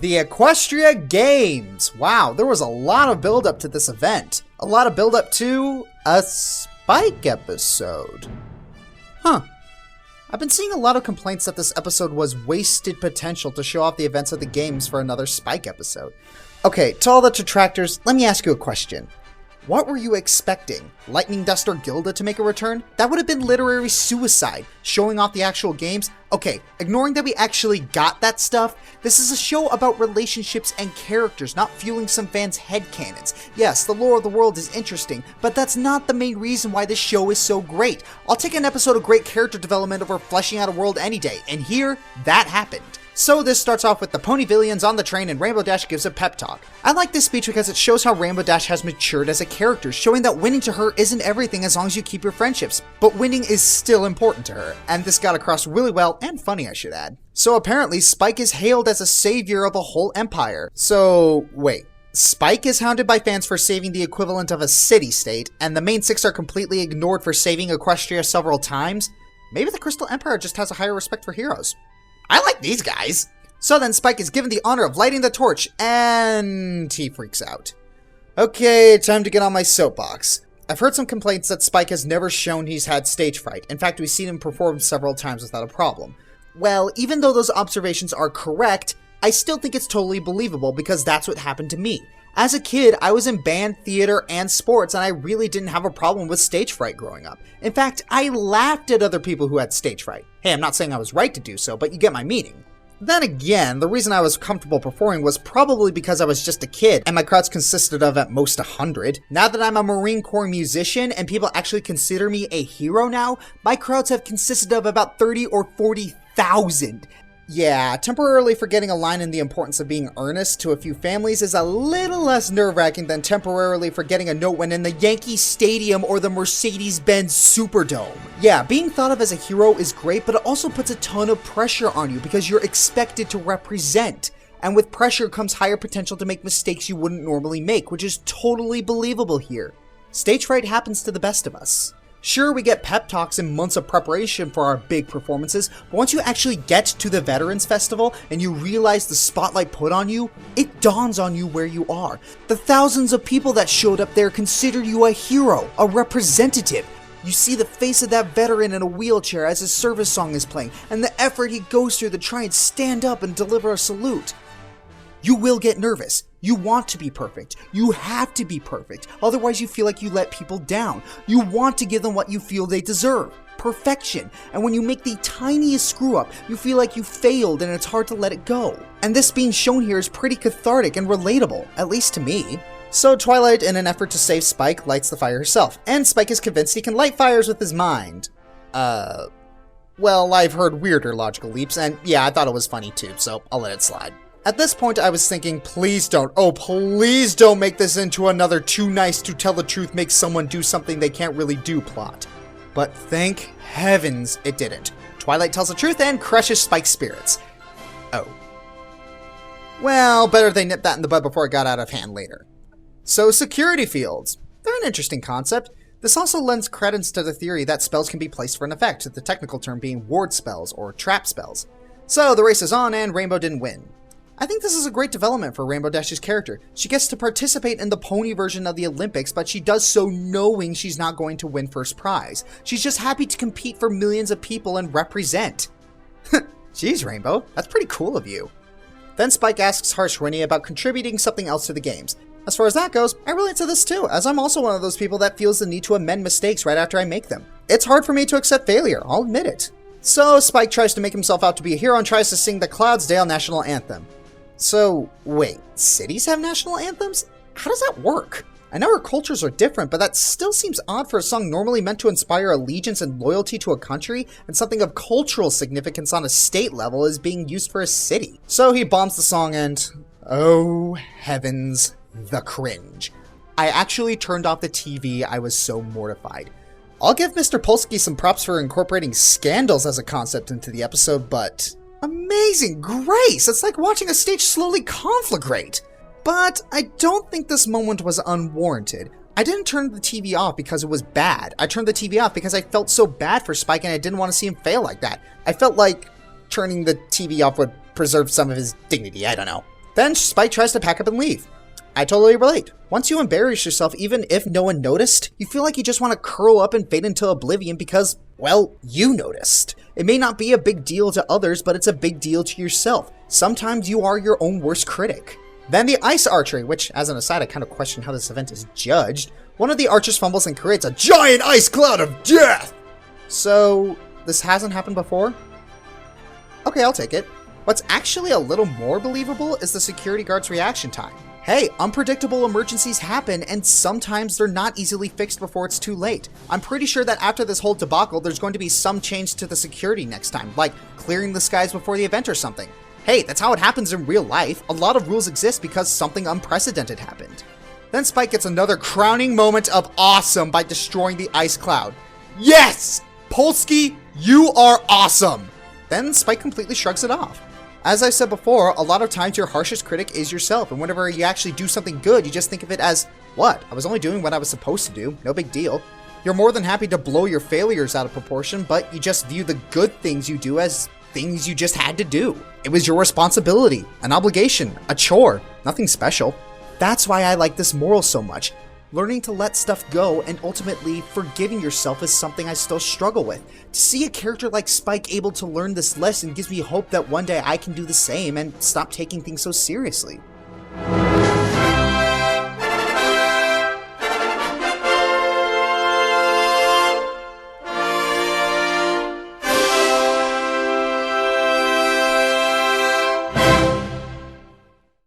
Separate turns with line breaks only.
The Equestria Games! Wow, there was a lot of build-up to this event. A lot of build-up to a Spike episode. Huh. I've been seeing a lot of complaints that this episode was wasted potential to show off the events of the games for another Spike episode. Okay, to all the detractors, let me ask you a question. What were you expecting? Lightning Dust or Gilda to make a return? That would have been literary suicide, showing off the actual games. Okay, ignoring that we actually got that stuff, this is a show about relationships and characters, not fueling some fans' headcanons. Yes, the lore of the world is interesting, but that's not the main reason why this show is so great. I'll take an episode of great character development over fleshing out a world any day, and here, that happened. So this starts off with the Ponyvillians on the train and Rainbow Dash gives a pep talk. I like this speech because it shows how Rainbow Dash has matured as a character, showing that winning to her isn't everything as long as you keep your friendships, but winning is still important to her, and this got across really well, and funny I should add. So apparently Spike is hailed as a savior of a whole empire. So wait, Spike is hounded by fans for saving the equivalent of a city-state, and the main six are completely ignored for saving Equestria several times? Maybe the Crystal Empire just has a higher respect for heroes. I like these guys. So then Spike is given the honor of lighting the torch, and he freaks out. Okay, time to get on my soapbox. I've heard some complaints that Spike has never shown he's had stage fright. In fact, we've seen him perform several times without a problem. Well, even though those observations are correct, I still think it's totally believable because that's what happened to me. As a kid, I was in band, theater, and sports, and I really didn't have a problem with stage fright growing up. In fact, I laughed at other people who had stage fright. Hey, I'm not saying I was right to do so, but you get my meaning. Then again, the reason I was comfortable performing was probably because I was just a kid, and my crowds consisted of at most 100. Now that I'm a Marine Corps musician, and people actually consider me a hero now, my crowds have consisted of about 30 or 40,000. Yeah, temporarily forgetting a line in the importance of being earnest to a few families is a little less nerve-wracking than temporarily forgetting a note when in the Yankee Stadium or the Mercedes-Benz Superdome. Yeah, being thought of as a hero is great, but it also puts a ton of pressure on you because you're expected to represent. And with pressure comes higher potential to make mistakes you wouldn't normally make, which is totally believable here. Stage fright happens to the best of us. Sure, we get pep talks and months of preparation for our big performances, but once you actually get to the Veterans Festival and you realize the spotlight put on you, it dawns on you where you are. The thousands of people that showed up there consider you a hero, a representative. You see the face of that veteran in a wheelchair as his service song is playing, and the effort he goes through to try and stand up and deliver a salute. You will get nervous. You want to be perfect. You have to be perfect. Otherwise you feel like you let people down. You want to give them what you feel they deserve. Perfection. And when you make the tiniest screw up, you feel like you failed and it's hard to let it go. And this being shown here is pretty cathartic and relatable, at least to me. So Twilight, in an effort to save Spike, lights the fire herself. And Spike is convinced he can light fires with his mind. Well, I've heard weirder logical leaps, and yeah, I thought it was funny too, so I'll let it slide. At this point, I was thinking, please don't make this into another too nice to tell the truth makes someone do something they can't really do plot. But thank heavens it didn't. Twilight tells the truth and crushes Spike's spirits. Oh. Well, better they nip that in the bud before it got out of hand later. So security fields. They're an interesting concept. This also lends credence to the theory that spells can be placed for an effect, the technical term being ward spells or trap spells. So the race is on and Rainbow didn't win. I think this is a great development for Rainbow Dash's character. She gets to participate in the pony version of the Olympics, but she does so knowing she's not going to win first prize. She's just happy to compete for millions of people and represent. Jeez, Rainbow, that's pretty cool of you. Then Spike asks Harshwini about contributing something else to the games. As far as that goes, I relate to this too, as I'm also one of those people that feels the need to amend mistakes right after I make them. It's hard for me to accept failure, I'll admit it. So Spike tries to make himself out to be a hero and tries to sing the Cloudsdale national anthem. So, wait, cities have national anthems? How does that work? I know our cultures are different, but that still seems odd for a song normally meant to inspire allegiance and loyalty to a country, and something of cultural significance on a state level is being used for a city. So he bombs the song and, oh heavens, the cringe. I actually turned off the TV, I was so mortified. I'll give Mr. Polsky some props for incorporating scandals as a concept into the episode, but amazing grace! It's like watching a stage slowly conflagrate. But I don't think this moment was unwarranted. I didn't turn the TV off because it was bad. I turned the TV off because I felt so bad for Spike and I didn't want to see him fail like that. I felt like turning the TV off would preserve some of his dignity, I don't know. Then Spike tries to pack up and leave. I totally relate. Once you embarrass yourself, even if no one noticed, you feel like you just want to curl up and fade into oblivion because, well, you noticed. It may not be a big deal to others, but it's a big deal to yourself. Sometimes you are your own worst critic. Then the ice archery, which, as an aside, I kind of question how this event is judged. One of the archers fumbles and creates a giant ice cloud of death! So, this hasn't happened before? Okay, I'll take it. What's actually a little more believable is the security guard's reaction time. Hey, unpredictable emergencies happen, and sometimes they're not easily fixed before it's too late. I'm pretty sure that after this whole debacle, there's going to be some change to the security next time, like clearing the skies before the event or something. Hey, that's how it happens in real life. A lot of rules exist because something unprecedented happened. Then Spike gets another crowning moment of awesome by destroying the ice cloud. Yes! Polsky, you are awesome! Then Spike completely shrugs it off. As I said before, a lot of times your harshest critic is yourself, and whenever you actually do something good, you just think of it as, what? I was only doing what I was supposed to do, no big deal. You're more than happy to blow your failures out of proportion, but you just view the good things you do as things you just had to do. It was your responsibility, an obligation, a chore, nothing special. That's why I like this moral so much. Learning to let stuff go and ultimately forgiving yourself is something I still struggle with. To see a character like Spike able to learn this lesson gives me hope that one day I can do the same and stop taking things so seriously.